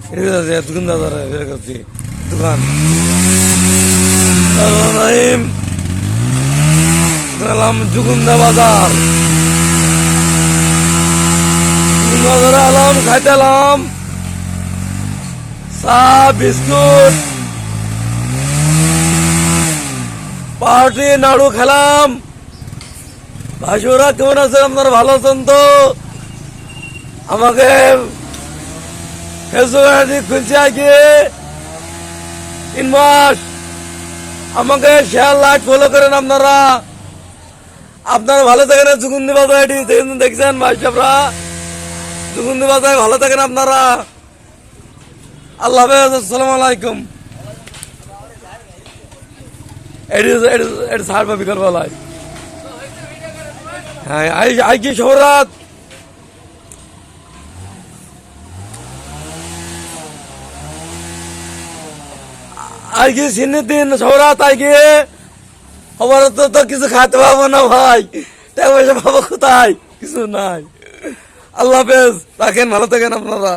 দোকানদার বের করছি দোকান রহিম গেলাম জুগুন্দা বাজার বাজারে এলাম খাইতে এলাম চা বিস্কুট পার্টি নাড়ু খেলাম। ভাইসুরা কেমন আছেন? আপনারা ভালো আছেন তো? আমাকে ফেসবুক আইডি খুলছে আগে 3 মাস। আমাকে শেয়ার লাইক ফলো করেন আপনারা। আপনারা ভালো থাকেন। জুগুন্দি বাজার আইডি দেখছেন ভাই সাহেবরা, জুগুন্দি বাজার ভালো থাকেন আপনারা। আল্লাহ হাফেজ, আসসালামু আলাইকুম। এটি ছাড়বা বিকাল বেলায়। হ্যাঁ আই কি শহরাত আর কি সিনের দিন শহরাত আই গিয়ে আমার তো কিছু খাতে পাবো না ভাই, টাকা পয়সা পাবো কোথায়? কিছু নাই। আল্লাহ হাফেজ, রাখেন, ভালো থাকেন আপনারা।